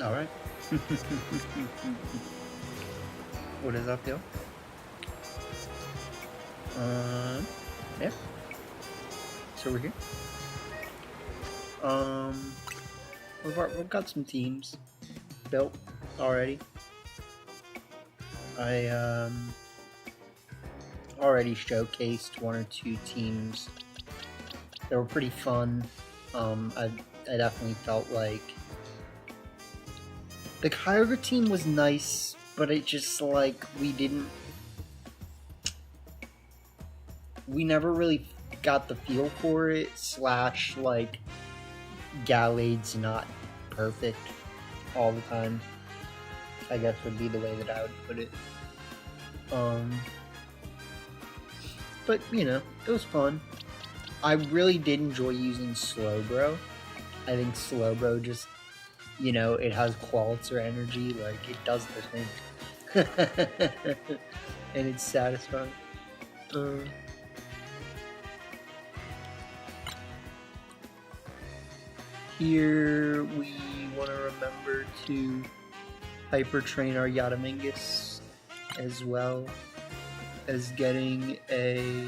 Alright. What is uphill? Yeah. So we're here. We've got some teams built already. I already showcased one or two teams that were pretty fun. I definitely felt like the Kyogre team was nice, but it just like we never really got the feel for it. / like Gallade's not perfect all the time, I guess would be the way that I would put it. But you know, it was fun. I really did enjoy using Slowbro. I think Slowbro just, you know, it has Qualiter energy, like it does the thing. And it's satisfying. Here we want to remember to hyper train our Yadamingus, as well as getting a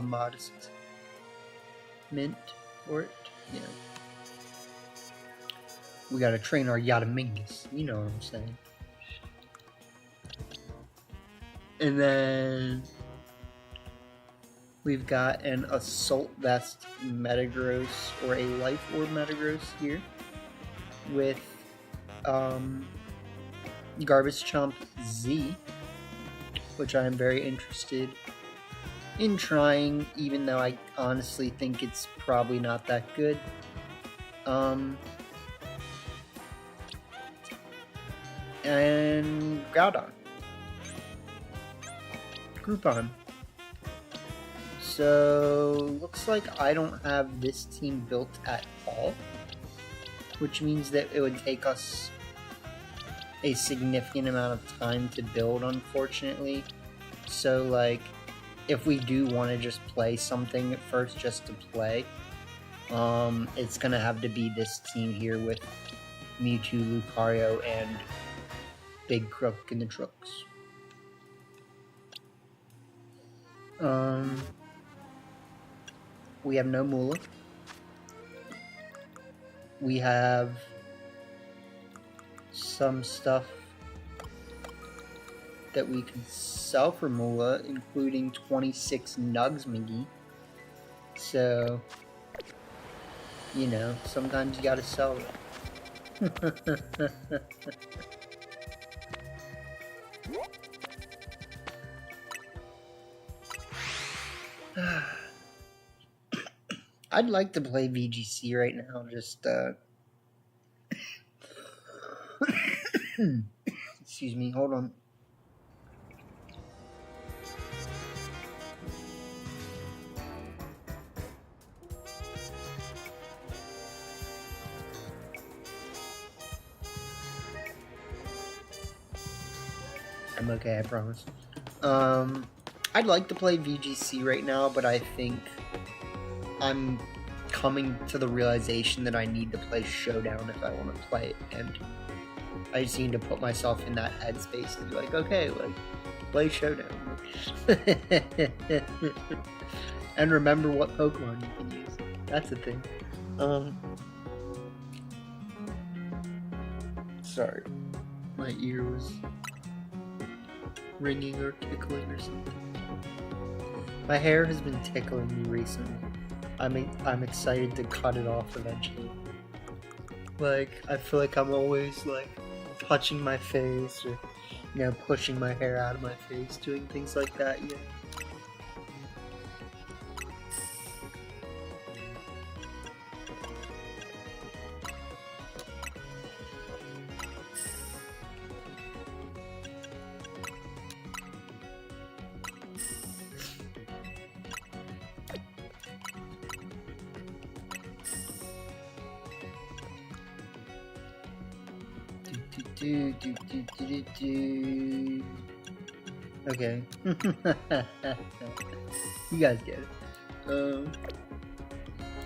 modest mint for it. Yeah, we gotta train our Yadamingus, you know what I'm saying. And then we've got an Assault Vest Metagross, or a Life Orb Metagross here, with Garbage Chomp Z, which I am very interested in trying, even though I honestly think it's probably not that good. And Groudon. Groupon. So, looks like I don't have this team built at all, which means that it would take us a significant amount of time to build, unfortunately. So, like, if we do want to just play something at first just to play, it's gonna have to be this team here with Mewtwo, Lucario, and Big Crook in the trucks. We have no Moolah. We have some stuff that we can sell for Moolah, including 26 Nugs McGee. So, you know, sometimes you gotta sell it. I'd like to play VGC right now, just, excuse me, hold on. I'm okay, I promise. I'd like to play VGC right now, but I think I'm coming to the realization that I need to play Showdown if I want to play it, and I just need to put myself in that headspace to be like, okay, like, play Showdown. And remember what Pokemon you can use. That's the thing. Sorry. My ear was ringing or tickling or something. My hair has been tickling me recently. I'm excited to cut it off eventually. Like, I feel like I'm always, like, touching my face or, you know, pushing my hair out of my face, doing things like that, yeah. Okay. You guys get it.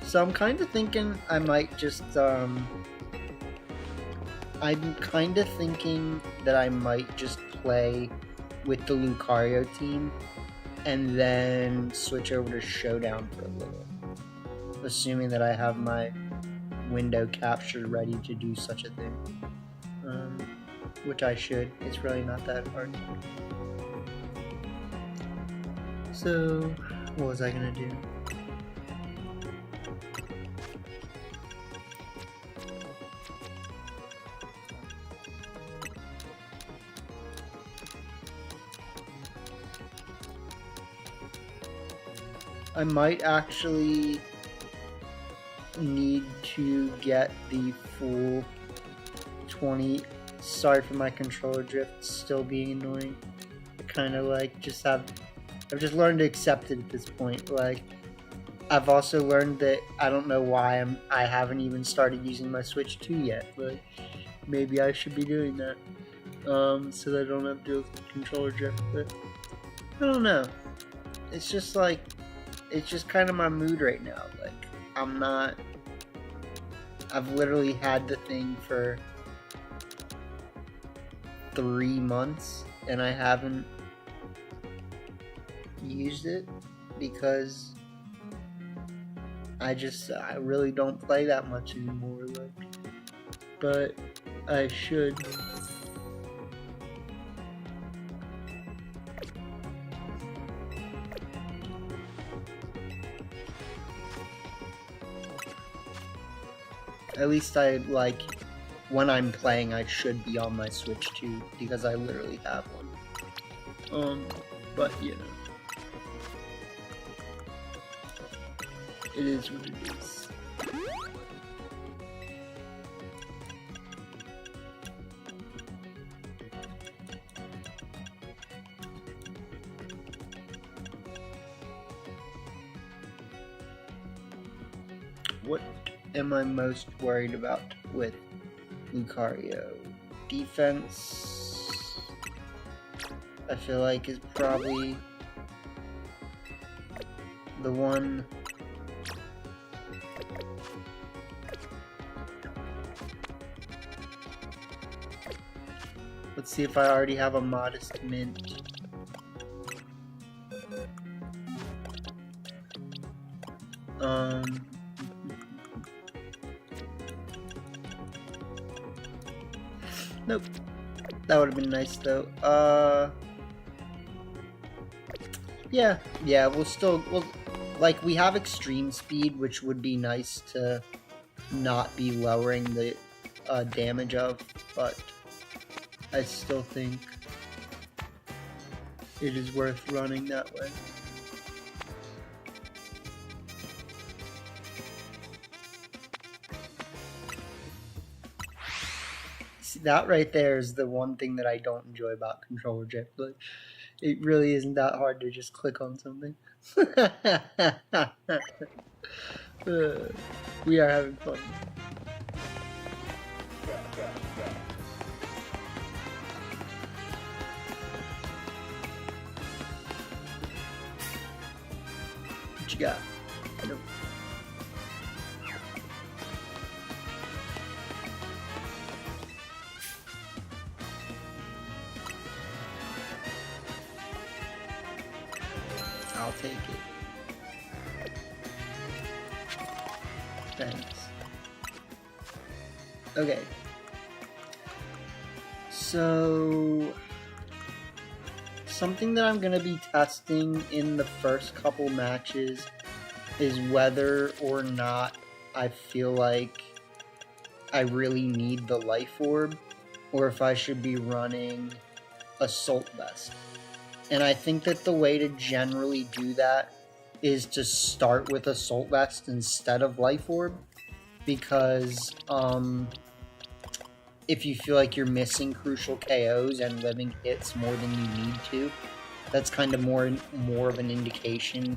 So I'm kind of thinking I might just, I'm kind of thinking that I might just play with the Lucario team and then switch over to Showdown for a little. Assuming that I have my window captured ready to do such a thing. Which I should. It's really not that hard. So, what was I gonna do? I might actually need to get the full 20. Sorry for my controller drift still being annoying. I kind of like I've just learned to accept it at this point. Like, I've also learned that I don't know why I haven't even started using my Switch 2 yet. But maybe I should be doing that, so that I don't have to deal with controller drift. But I don't know. It's just like, it's just kind of my mood right now. Like, I've literally had the thing for 3 months and I haven't used it because I really don't play that much anymore. Like, but I should. At least when I'm playing, I should be on my Switch 2 because I literally have one. But you know, it is what it is. What am I most worried about with Lucario? Defense, I feel like, is probably the one. Let's see if I already have a modest mint. Nope. That would have been nice though. Yeah, we have extreme speed, which would be nice to not be lowering the damage of, but I still think it is worth running that way. See, that right there is the one thing that I don't enjoy about controller drift. Like, it really isn't that hard to just click on something. We are having fun. What you got? I don't... I'll take it. Thanks. Okay. So, something that I'm going to be testing in the first couple matches is whether or not I feel like I really need the life orb, or if I should be running Assault Vest. And I think that the way to generally do that is to start with Assault Vest instead of Life Orb, because if you feel like you're missing crucial KOs and living hits more than you need to, that's kind of more of an indication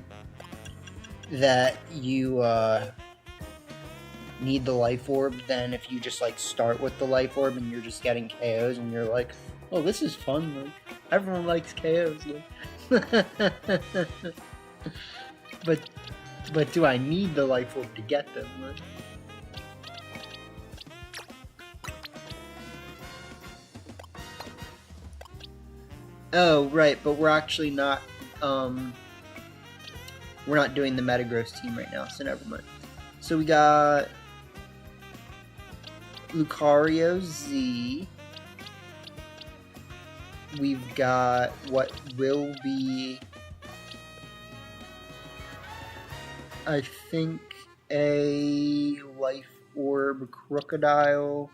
that you need the Life Orb than if you just like start with the Life Orb and you're just getting KOs and you're like, oh, this is fun, like, everyone likes KOs, like. But But do I need the life orb to get them? Oh, right, but we're actually not, we're not doing the Metagross team right now, so never mind. So we got Lucario Z. We've got what will be, I think, a Life Orb Crocodile,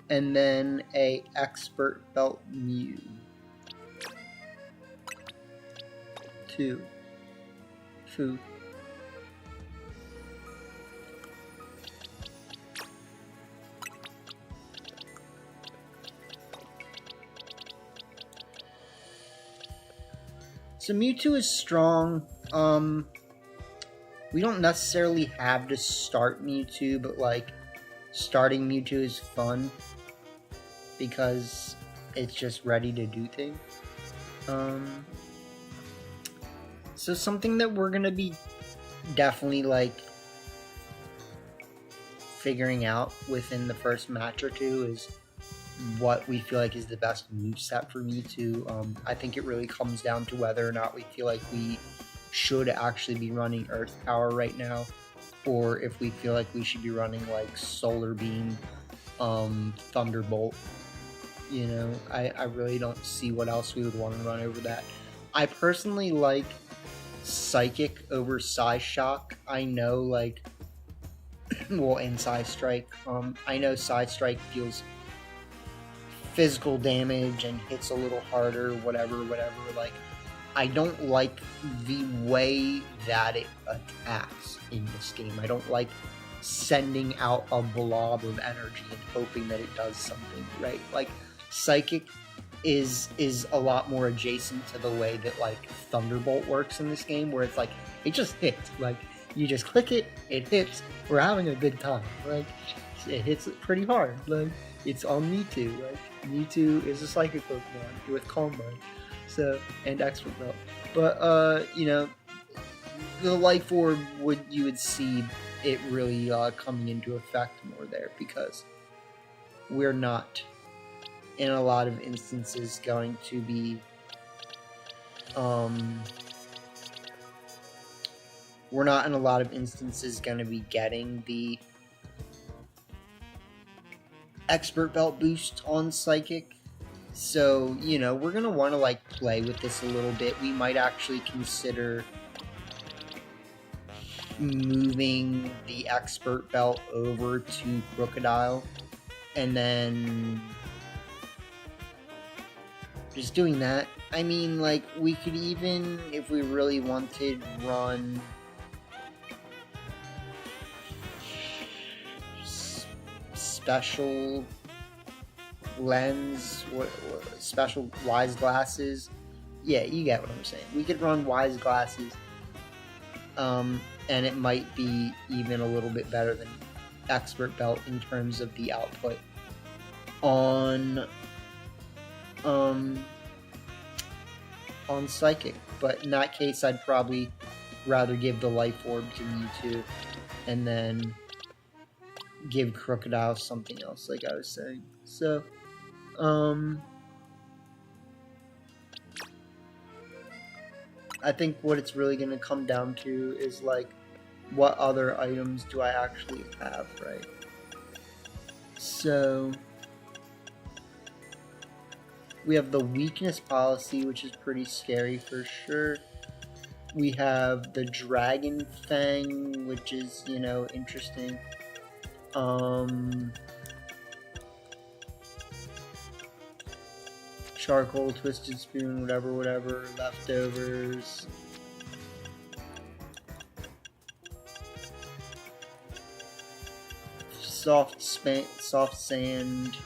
and then a Expert Belt Mew. 2. Food. So Mewtwo is strong. We don't necessarily have to start Mewtwo, but like starting Mewtwo is fun because it's just ready to do things. So something that we're gonna be definitely like figuring out within the first match or two is what we feel like is the best moveset for Mewtwo. I think it really comes down to whether or not we feel like we should actually be running Earth Power right now, or if we feel like we should be running like Solar Beam, Thunderbolt. You know, I really don't see what else we would want to run over that. I personally like Psychic over Psyshock. I know, like, well, and Psystrike. I know Psystrike deals physical damage and hits a little harder, whatever. Like, I don't like the way that it attacks in this game. I don't like sending out a blob of energy and hoping that it does something, right? Like, Psychic is a lot more adjacent to the way that like Thunderbolt works in this game, where it's like it just hits. Like, you just click it, it hits. We're having a good time. Like, it hits it pretty hard. Like, it's on Mewtwo. Like, Mewtwo is a Psychic Pokemon with Calm Mind, so, and Expert Belt. But you know, the Life Orb you would see it really coming into effect more there, because we're not in a lot of instances going to be we're not in a lot of instances going to be getting the Expert Belt boost on Psychic. So, you know, we're going to want to like play with this a little bit. We might actually consider moving the Expert Belt over to Crocodile, and then just doing that. I mean, like, we could even, if we really wanted, run special lens, what special Wise Glasses. Yeah, you get what I'm saying. We could run Wise Glasses, and it might be even a little bit better than Expert Belt in terms of the output on Psychic. But in that case, I'd probably rather give the Life Orb to Mewtwo and then give Crocodile something else, like I was saying. So, I think what it's really going to come down to is, like, what other items do I actually have, right? So, we have the weakness policy, which is pretty scary for sure. We have the Dragon Fang, which is, you know, interesting. Charcoal, Twisted Spoon, whatever, leftovers. Soft sand.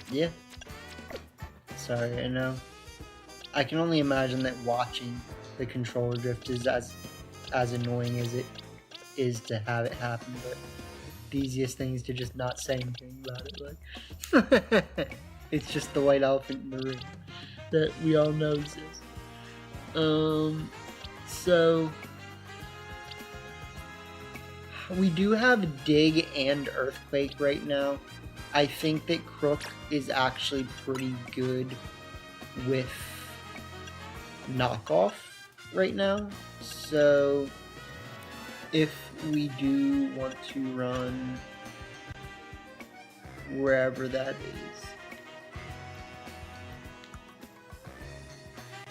Yeah. Sorry, I know. I can only imagine that watching the controller drift is as annoying as it is to have it happen, but the easiest thing is to just not say anything about it. Like, it's just the white elephant in the room that we all know exists. So we do have Dig and Earthquake right now. I think that Crook is actually pretty good with Knockoff right now. So if we do want to run wherever that is,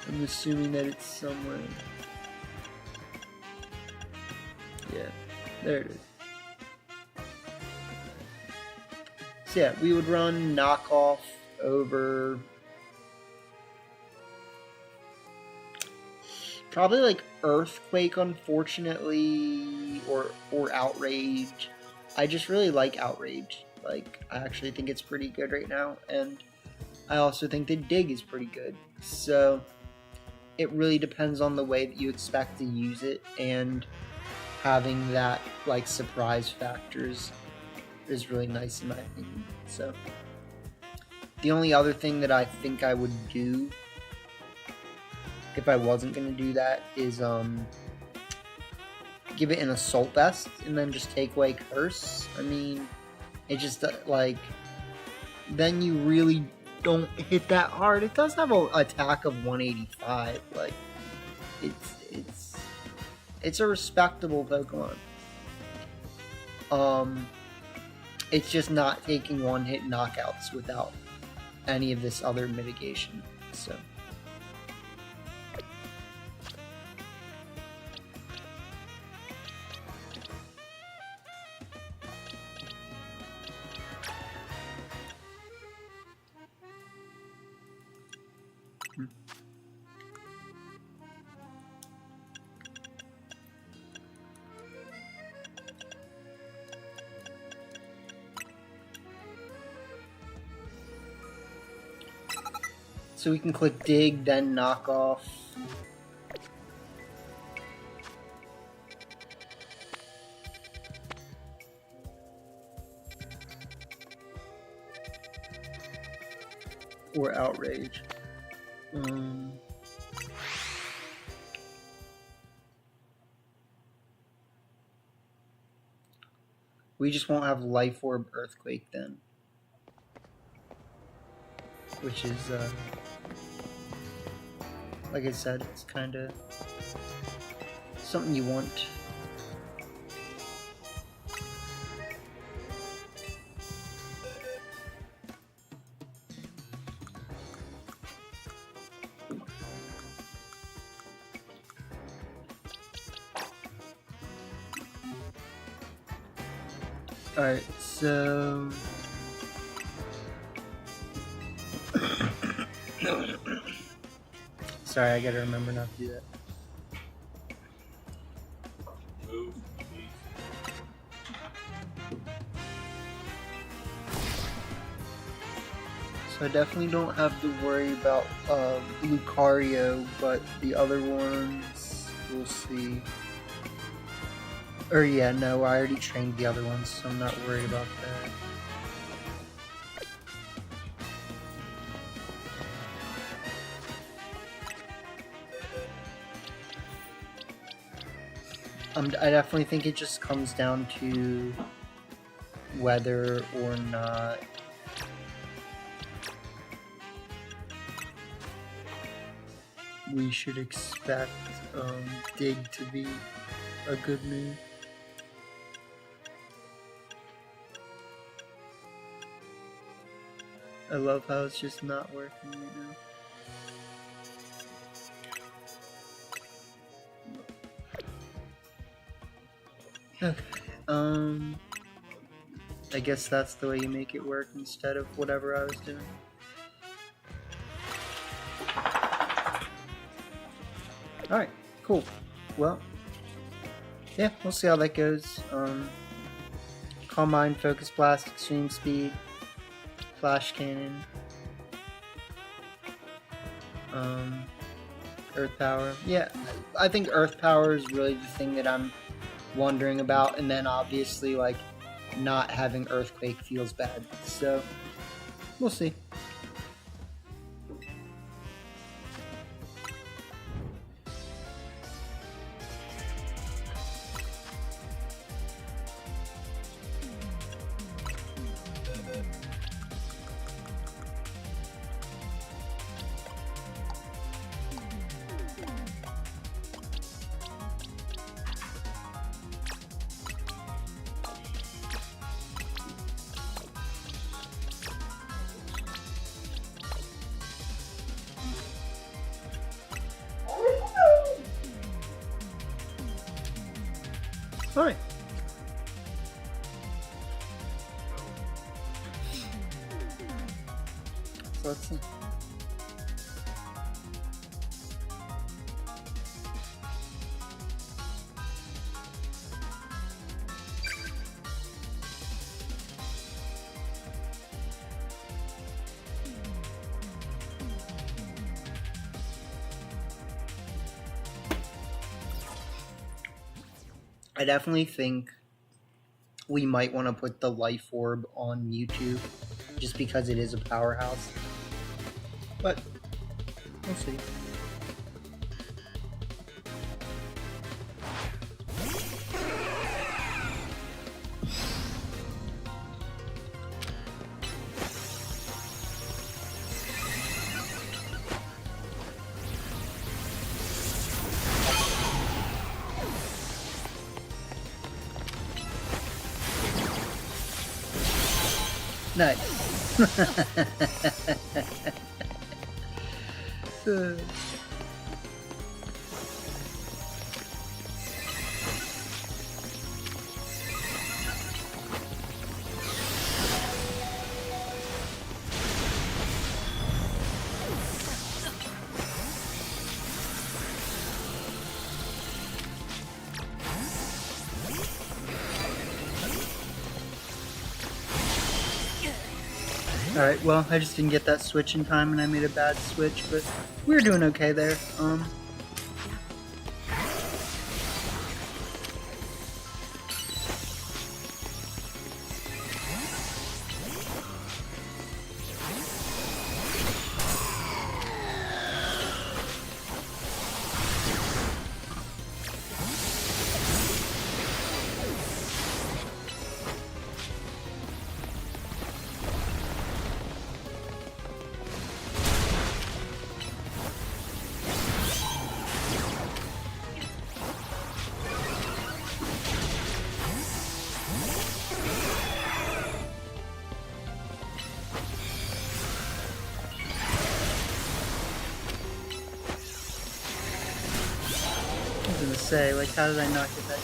I'm assuming that it's somewhere. Yeah, there it is. So yeah, we would run Knockoff over probably like Earthquake, unfortunately, or Outrage. I just really like Outrage. Like, I actually think it's pretty good right now, and I also think that Dig is pretty good. So it really depends on the way that you expect to use it, and having that like surprise factors is really nice in my opinion. So the only other thing that I think I would do if I wasn't going to do that is give it an Assault Vest and then just take away Curse. I mean, it just like, then you really don't hit that hard. It does have an attack of 185. Like, it's a respectable Pokemon. It's just not taking one-hit knockouts without any of this other mitigation. So. So we can click Dig, then Knockoff. Or Outrage. We just won't have Life Orb Earthquake then. Which is, like I said, it's kind of something you want. Alright, so... Sorry, I gotta remember not to do that. So I definitely don't have to worry about Lucario, but the other ones, we'll see. Or yeah, no, I already trained the other ones, so I'm not worried about that. I definitely think it just comes down to whether or not we should expect Dig to be a good move. I love how it's just not working right now. Okay, I guess that's the way you make it work instead of whatever I was doing. Alright, cool. Well, yeah, we'll see how that goes. Calm Mind, Focus Blast, Extreme Speed, Flash Cannon, Earth Power. Yeah, I think Earth Power is really the thing that I'm wondering about, and then obviously like not having Earthquake feels bad. So, we'll see. Alright. So let's see. I definitely think we might want to put the Life Orb on Mewtwo, just because it is a powerhouse. But, we'll see. Nice. Alright, well, I just didn't get that switch in time and I made a bad switch, but we were doing okay there. I was gonna say, like, how did I not get that too?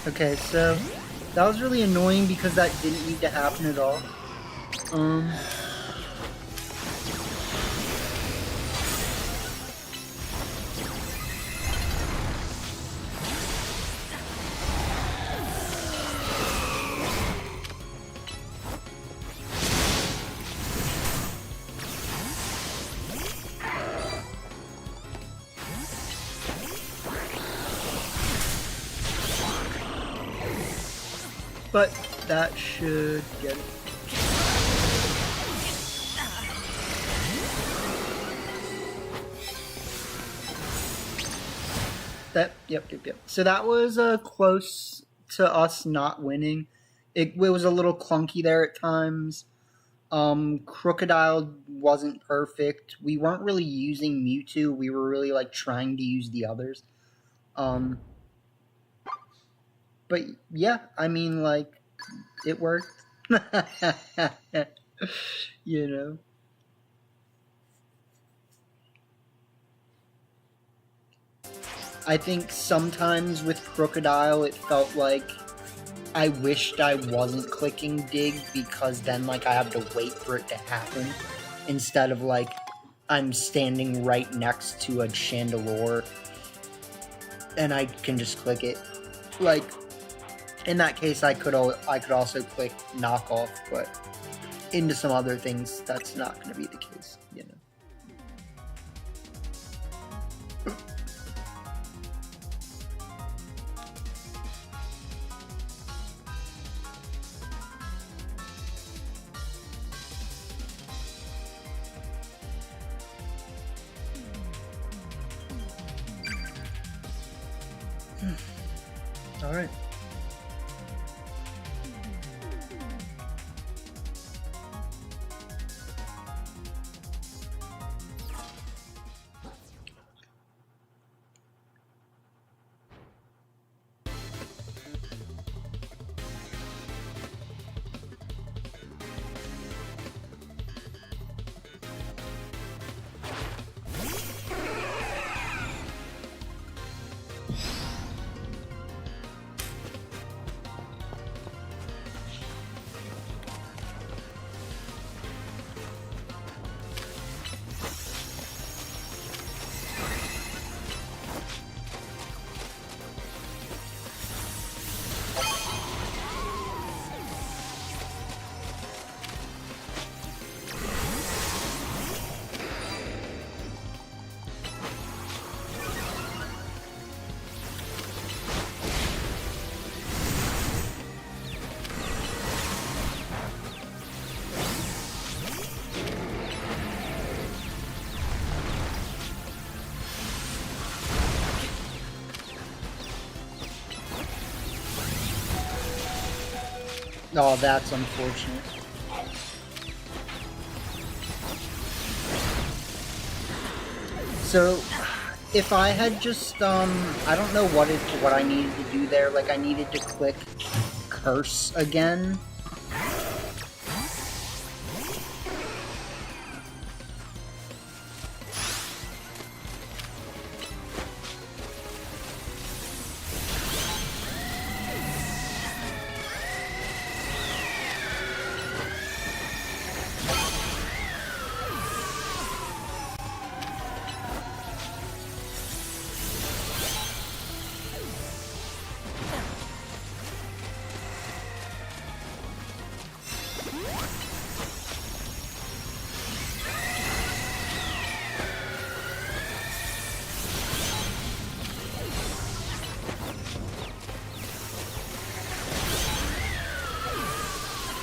Okay, so that was really annoying because that didn't need to happen at all. But that should get it. Yep. So that was close to us not winning. It was a little clunky there at times. Crocodile wasn't perfect. We weren't really using Mewtwo. We were really like trying to use the others. But yeah, I mean, like, it worked. You know. I think sometimes with Crocodile it felt like I wished I wasn't clicking dig, because then like I have to wait for it to happen instead of like I'm standing right next to a Chandelure and I can just click it. Like in that case I could also click knockoff, but into some other things that's not going to be the case, you know. All right. Oh, that's unfortunate. So, if I had just, I don't know what I needed to do there. Like, I needed to click curse again.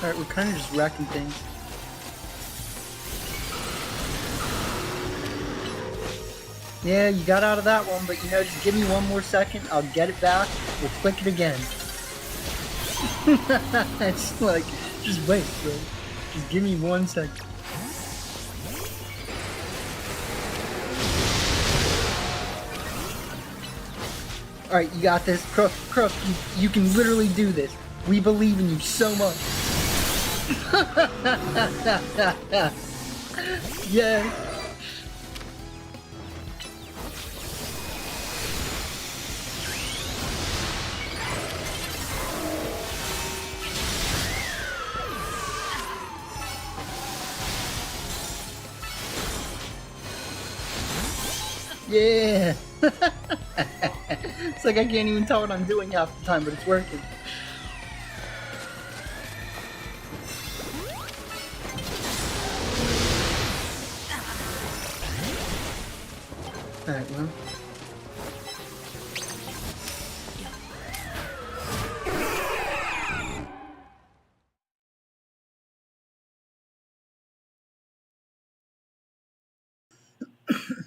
Alright, we're kind of just wrecking things. Yeah, you got out of that one, but you know, just give me one more second, I'll get it back, we'll click it again. It's like, just wait, bro. Just give me 1 second. Alright, you got this. Crook, you can literally do this. We believe in you so much. Yeah. Yeah. It's like I can't even tell what I'm doing half the time, but it's working. Alright, well.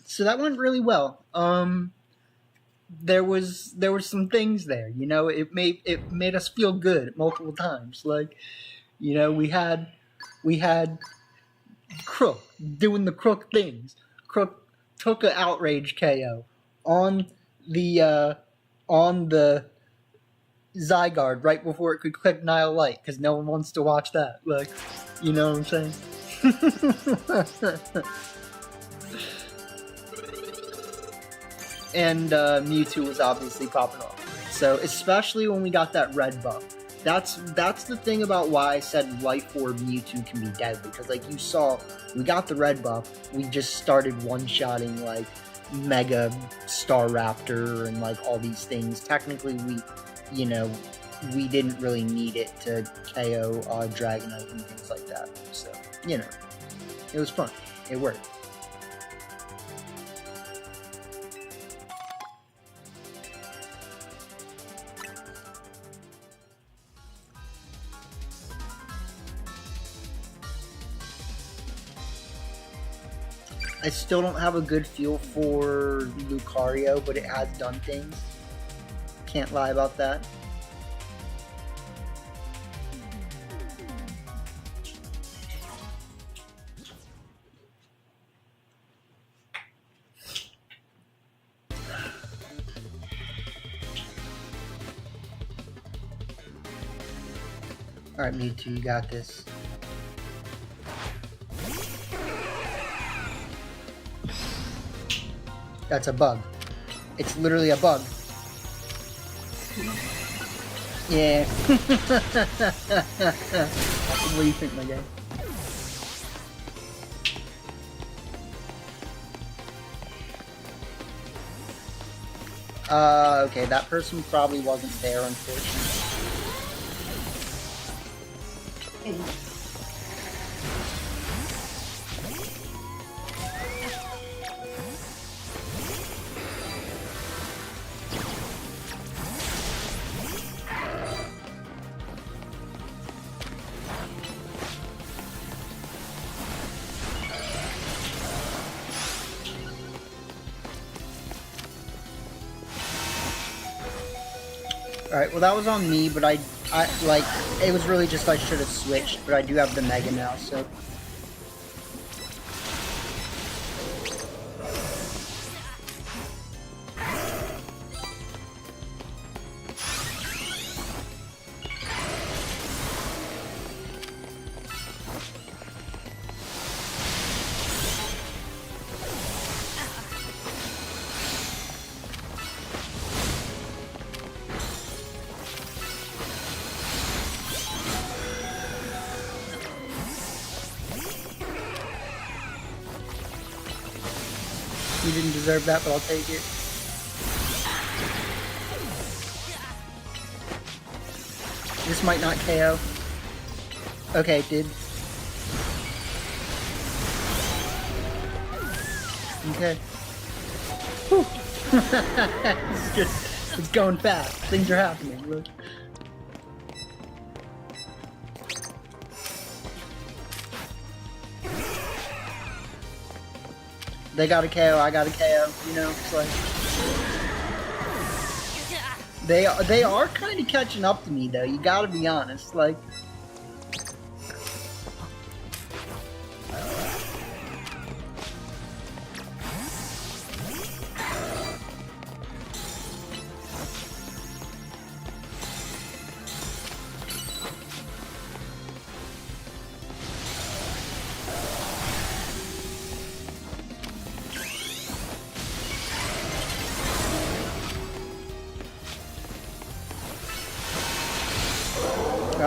So that went really well. There were some things there, you know, it made us feel good multiple times. Like, you know, we had Crook doing the Crook things. Crook took an outrage KO on the Zygarde right before it could click Nile Light, because no one wants to watch that. Like, you know what I'm saying? and Mewtwo was obviously popping off. So especially when we got that red buff. That's the thing about why I said Life Orb Mewtwo can be deadly, because like you saw, we got the red buff, we just started one-shotting like Mega Staraptor and like all these things. Technically we, you know, we didn't really need it to KO Dragonite and things like that. So, you know, it was fun. It worked. I still don't have a good feel for Lucario, but it has done things. Can't lie about that. Alright, Mewtwo, you got this. That's a bug. It's literally a bug. Yeah. What do you think, my guy? Okay, that person probably wasn't there, unfortunately. Alright, well that was on me, but I like, it was really just I should have switched, but I do have the Mega now, so. You didn't deserve that, but I'll take it. This might not KO. Okay, it did. Okay. Whew. It's going fast. Things are happening. Look. They got a KO, I got a KO, you know, it's like... They are kind of catching up to me, though, you gotta be honest, like...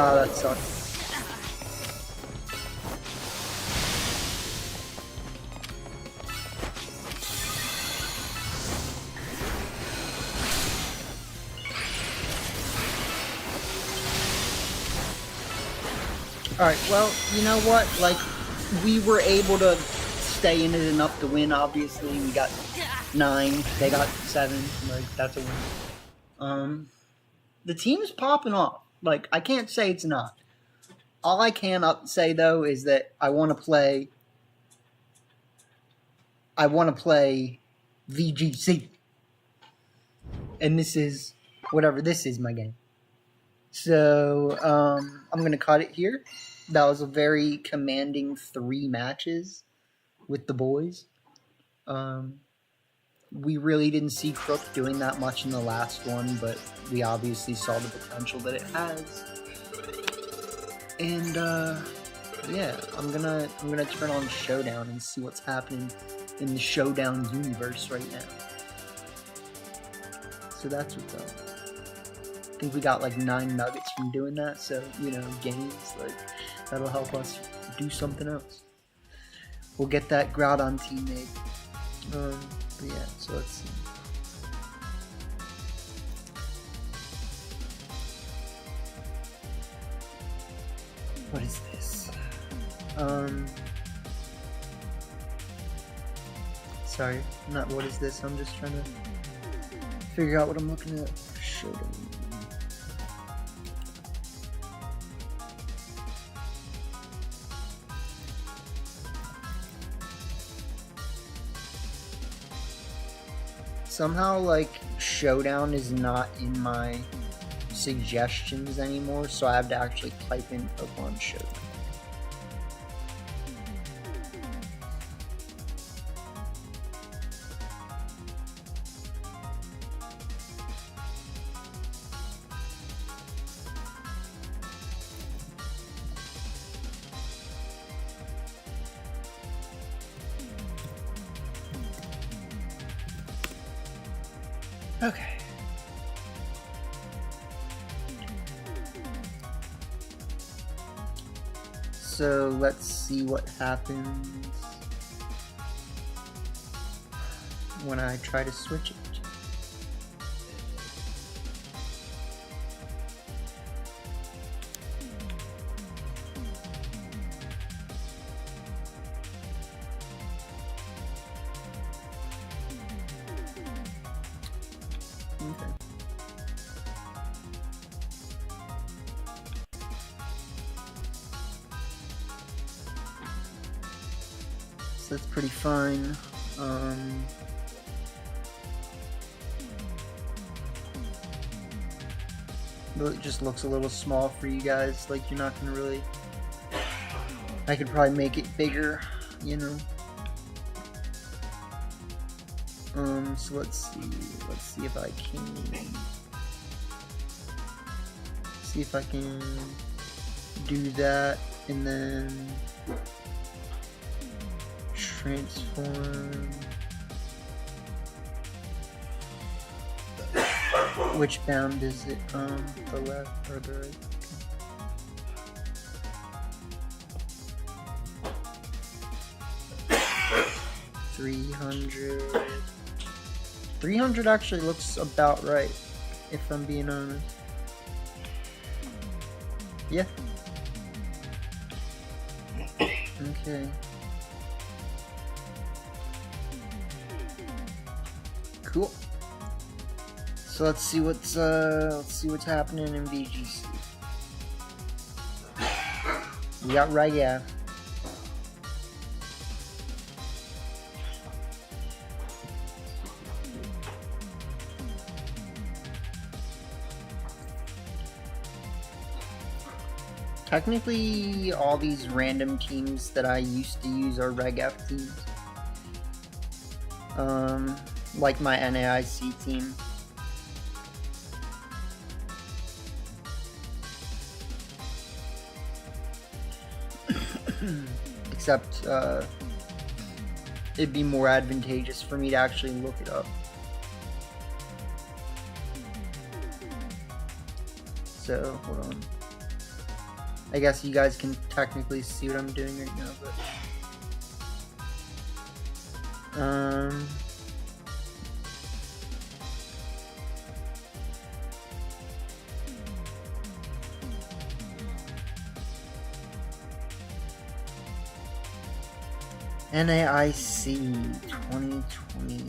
Oh, that sucks. Alright, well, you know what? Like, we were able to stay in it enough to win, obviously. We got 9, they got 7. Like, that's a win. The team's popping off. Like, I can't say it's not. All I can say, though, is that I want to play VGC. And this is, whatever this is, my game. So, I'm going to cut it here. That was a very commanding 3 matches with the boys. We really didn't see Crook doing that much in the last one, but we obviously saw the potential that it has. And yeah, I'm gonna turn on Showdown and see what's happening in the Showdown universe right now. So that's what's up. I think we got like 9 nuggets from doing that, so, you know, gains, like, that'll help us do something else. We'll get that Groudon team made. But yeah, so let's see. What is this? Sorry, not what is this, I'm just trying to figure out what I'm looking at. Showdown. Somehow, like, Showdown is not in my suggestions anymore, so I have to actually type in Pokemon Showdown. Okay. So let's see what happens when I try to switch it. Okay. So that's pretty fine. It just looks a little small for you guys, like you're not gonna really... I could probably make it bigger, you know. So let's see if I can do that, and then transform. Which bound is it? The left or the right? 300. 300 actually looks about right, if I'm being honest. Yeah. Okay. Cool. So let's see what's happening in VGC. We got Raya. Technically, all these random teams that I used to use are Reg F teams. Like my NAIC team. Except, it'd be more advantageous for me to actually look it up. So, hold on. I guess you guys can technically see what I'm doing right now, but... NAIC 2020.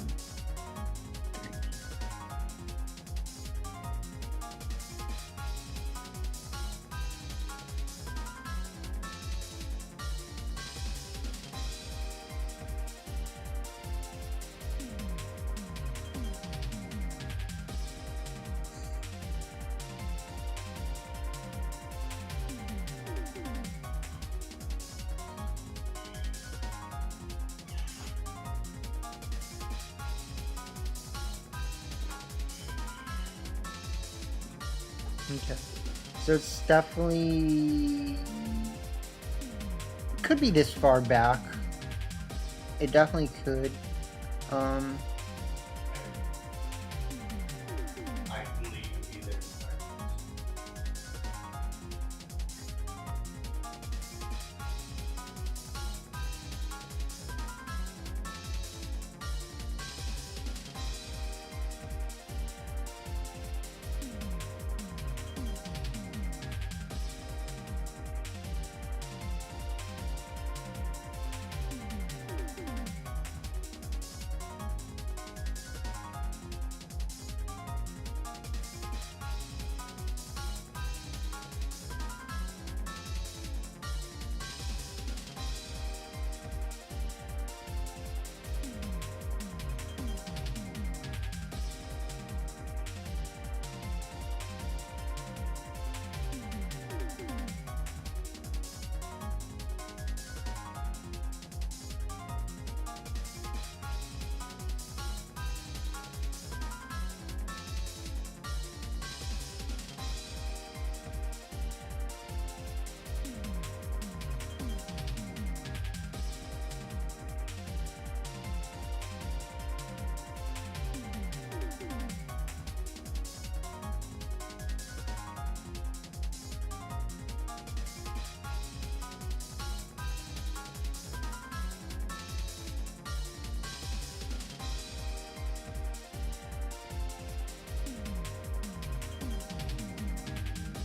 Okay, so it's definitely could be this far back. It definitely could.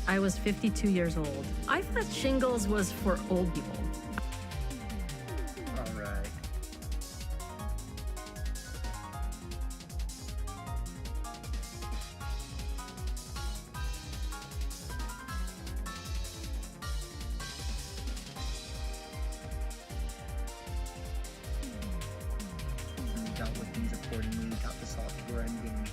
I was 52 years old. I thought shingles was for old people. All right. We dealt with things accordingly. We got the software ending.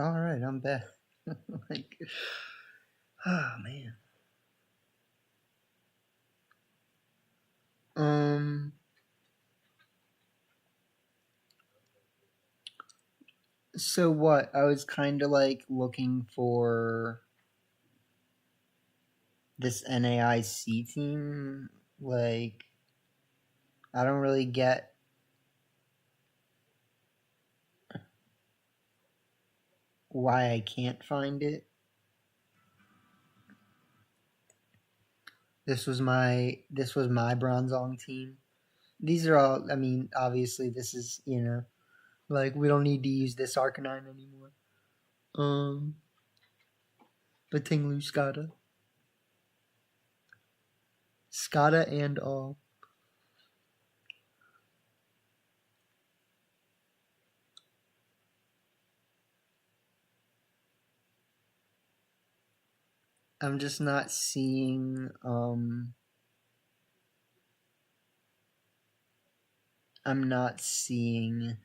All right, I'm back. Like, oh man. So what? I was kind of like looking for this NAIC team. Like, I don't really get why I can't find it. This was my Bronzong team. These are all. I mean, obviously, this is like we don't need to use this Arcanine anymore. But Tinglu Skada and all. I'm just not seeing. I'm not seeing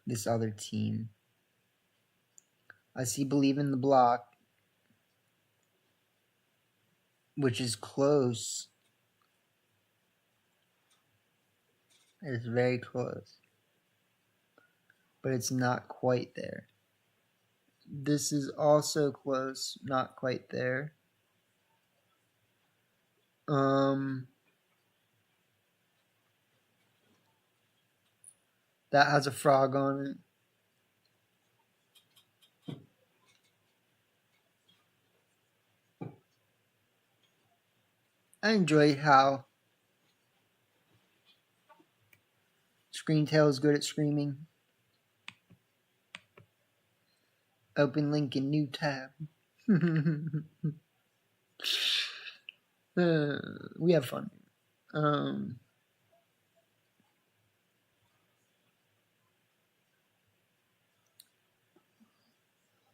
this other team. I see Believe in the Block, which is close. It's very close. but it's not quite there. This is also close, not quite there. That has a frog on it. I enjoy how Screamtail is good at screaming. Open link in new tab. We have fun.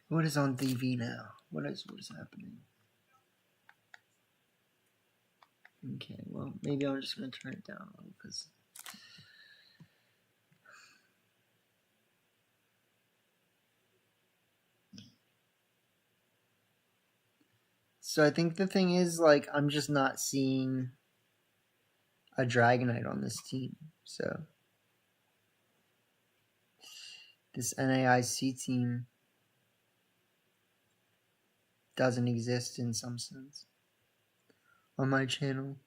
What is on TV now? What is happening? Okay, well, maybe I'm just going to turn it down a little because... So I think the thing is, like, I'm just not seeing a Dragonite on this team. So this NAIC team doesn't exist in some sense on my channel.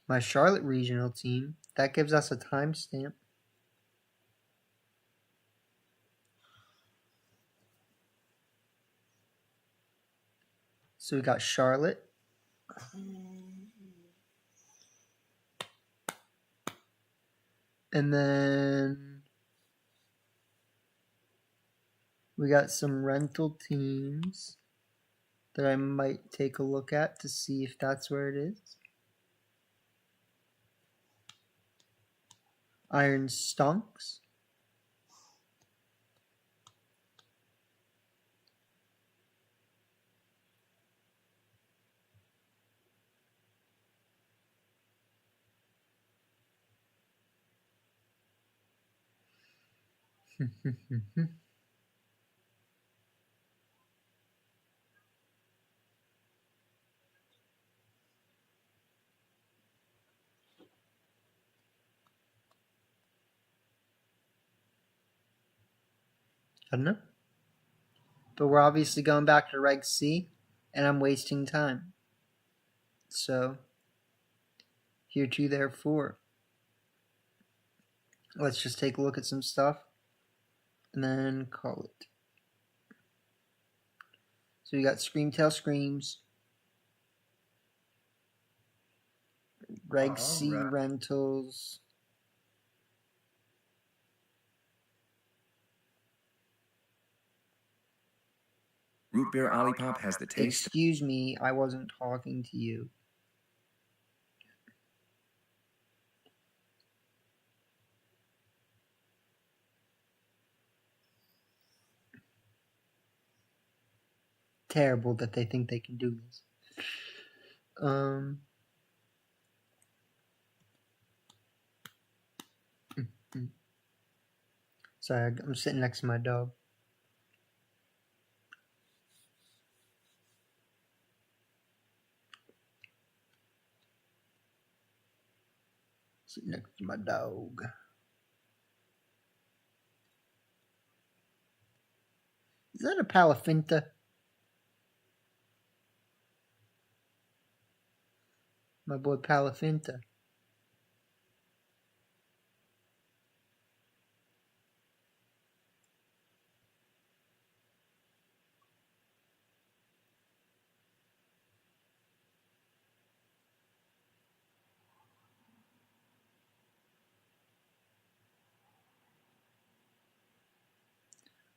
My Charlotte regional team, that gives us a timestamp. So we got Charlotte. And then we got some rental teams that I might take a look at to see if that's where it is. Iron Stonks. I don't know. But we're obviously going back to Reg C, and I'm wasting time. So, here to therefore. Let's just take a look at some stuff, and then call it. So we got Screamtail Screams, Reg C Rentals, Root beer Olipop has the taste. Excuse me, I wasn't talking to you. Terrible that they think they can do this. Sorry, I'm sitting next to my dog. Sitting next to my dog. Is that a Palafinta? My boy Palafinta.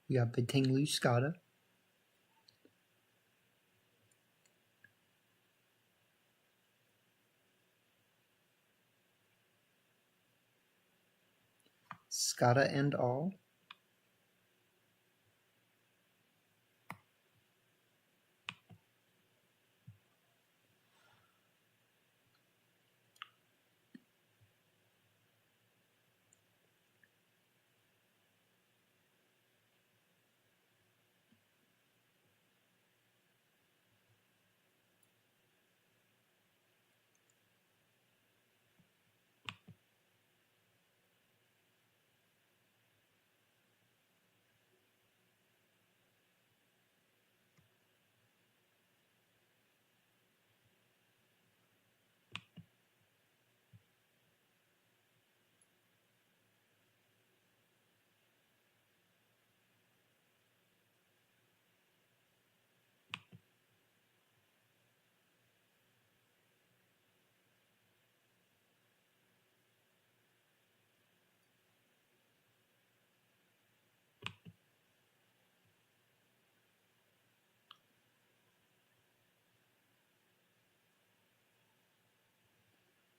We got Batinglu Scotta. Scotta and all.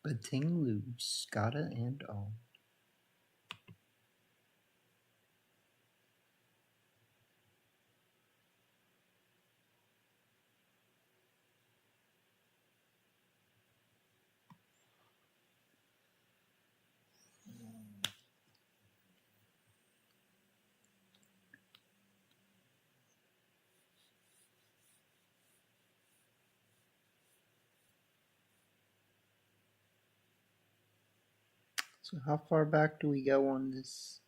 Bating loose, Skada and all. So how far back do we go on this?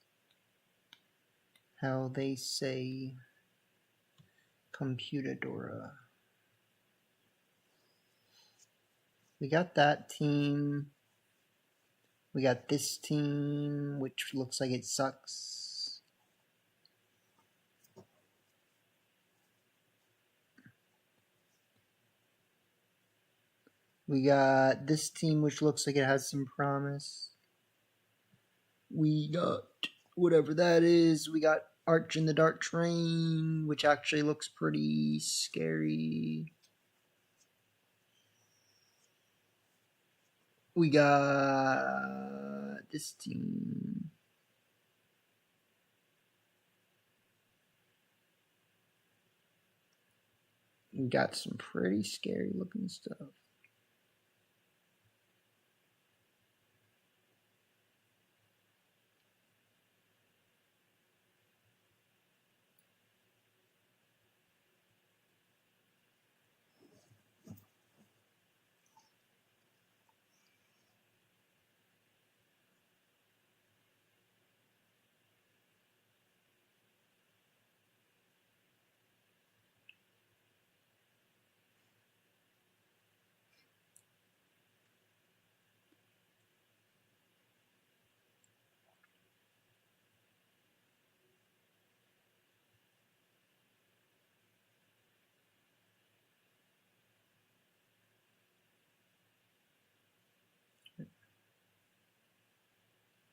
How they say Computadora. We got that team. We got this team, which looks like it sucks. We got this team, which looks like it has some promise. We got whatever that is. We got Arch in the Dark Train, which actually looks pretty scary. We got this team. We got some pretty scary looking stuff.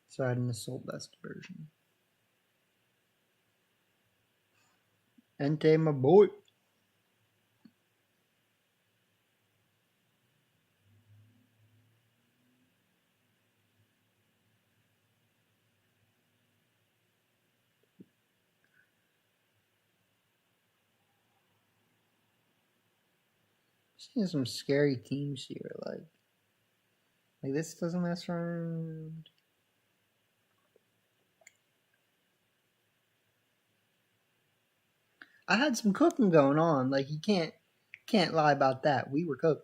So I had an Assault Vest version. Entei, my boy. Seeing some scary teams here, like this doesn't mess around. I had some cooking going on. Like you can't lie about that. We were cooking.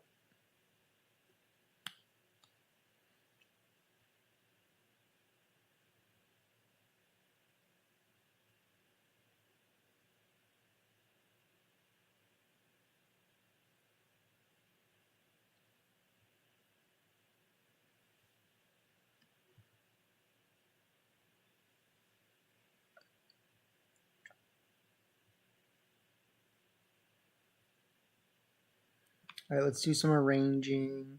All right, let's do some arranging.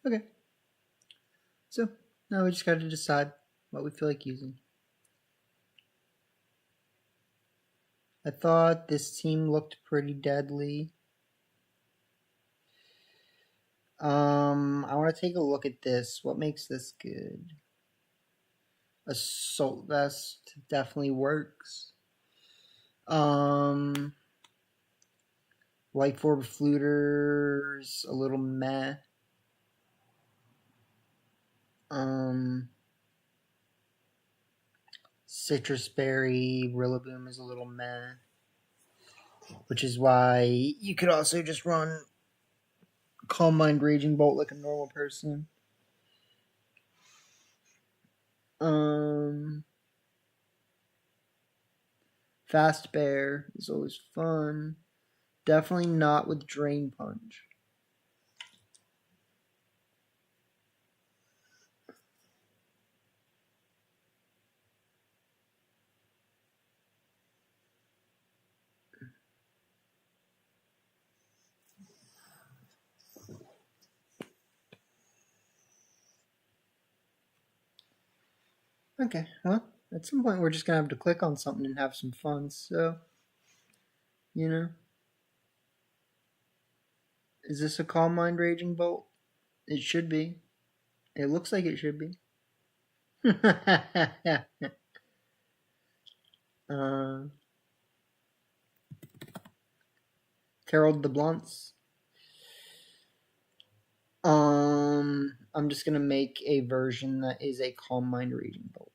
Okay. So now we just got to decide what we feel like using. I thought this team looked pretty deadly. I want to take a look at this. What makes this good? Assault vest definitely works. Light forward fluters, a little meh. Citrus berry, Rillaboom is a little meh. Which is why you could also just run Calm Mind Raging Bolt like a normal person. Fast Bear is always fun. Definitely not with Drain Punch. Okay, well, at some point we're just going to have to click on something and have some fun, so, you know. Is this a Calm Mind Raging Bolt? It should be. It looks like it should be. Harold the Blunts. I'm just going to make a version that is a Calm Mind Raging Bolt.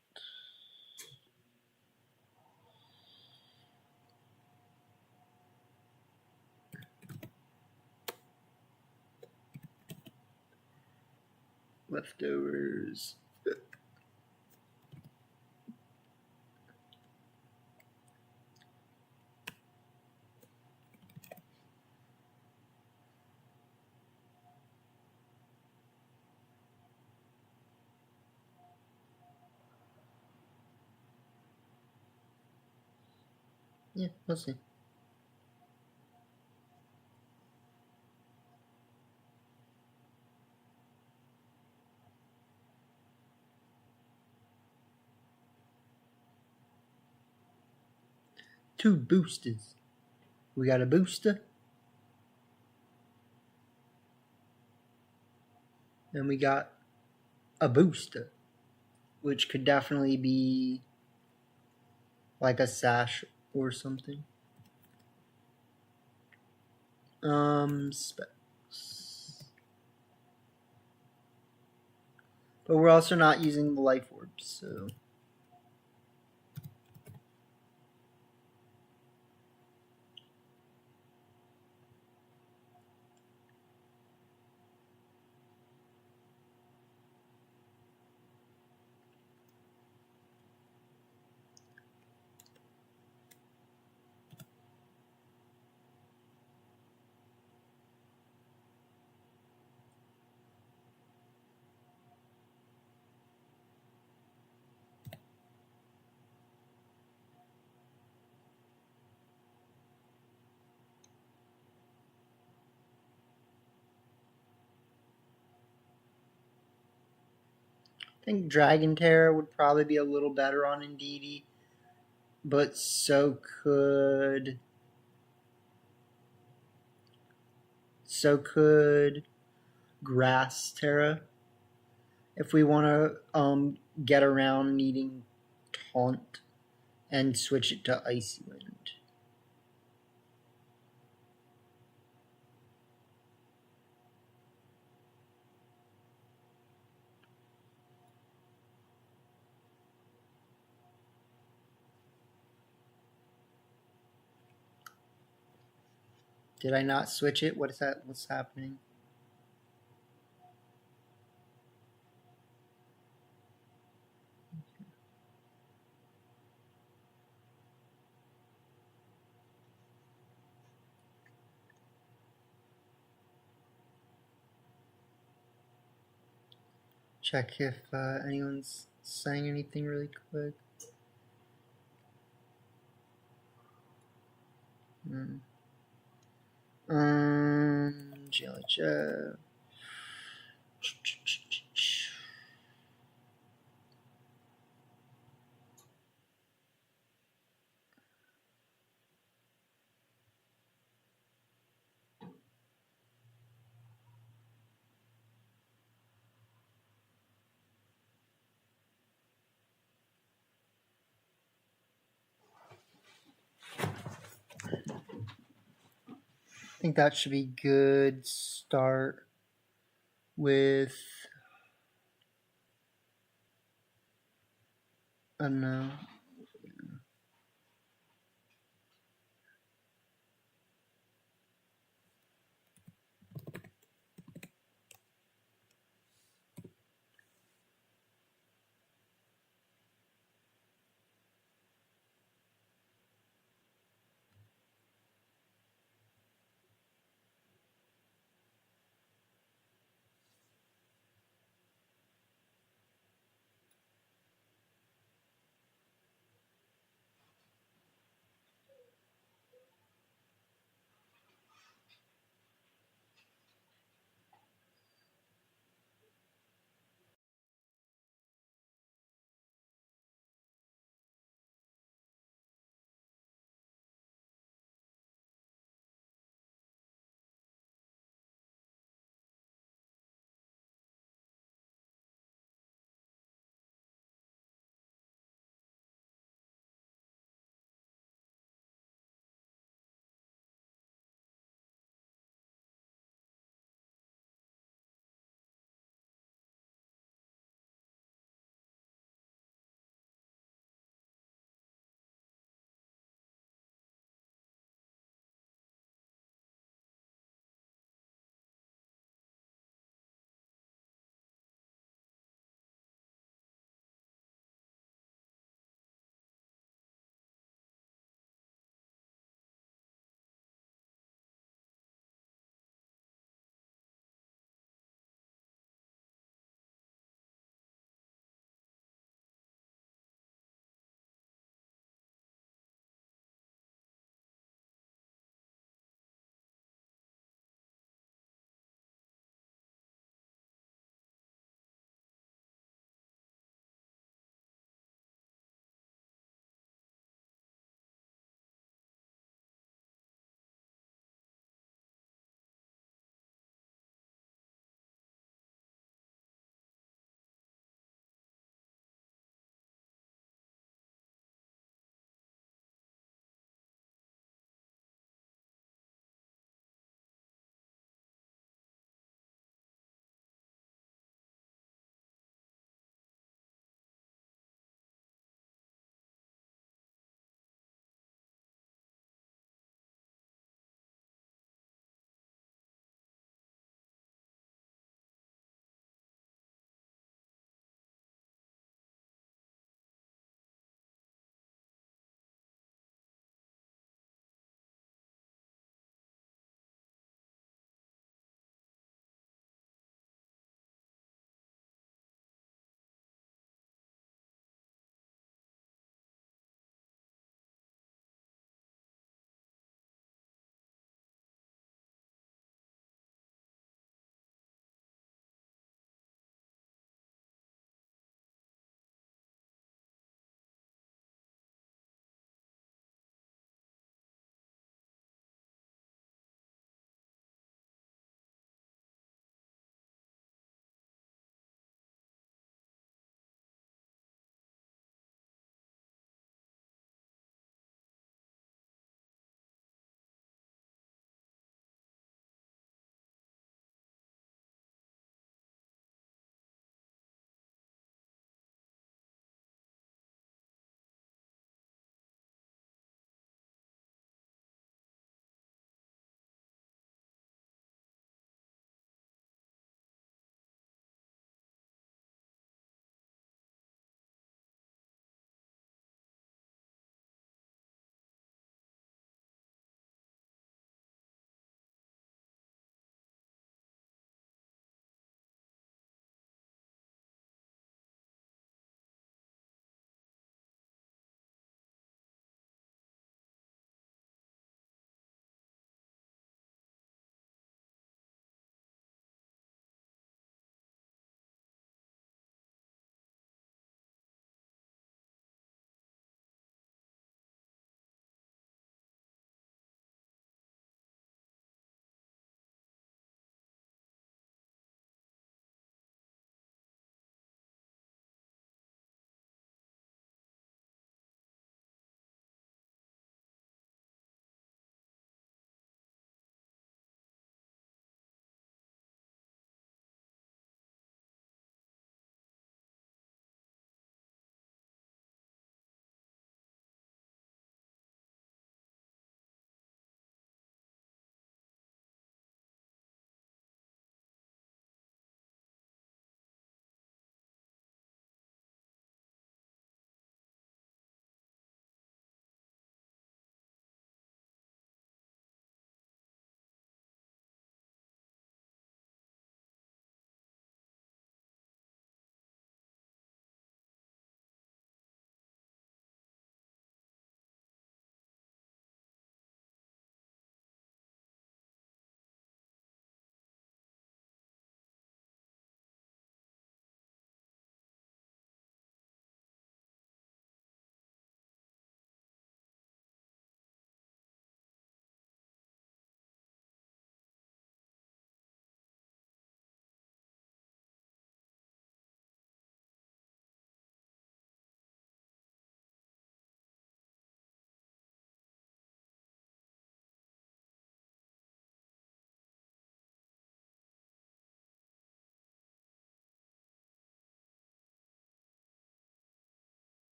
Leftovers. Yeah, we'll see. Two boosters. We got a booster. And we got a booster. Which could definitely be like a sash or something. Specs. But we're also not using the life orbs, so. I think Dragon Terror would probably be a little better on Indeedee, but so could Grass Terra if we want to get around needing Taunt and switch it to Icy Wind. Did I not switch it? What is that? What's happening? Check if anyone's saying anything really quick. Jelly Jeff. think that should be good. Start with, I don't know,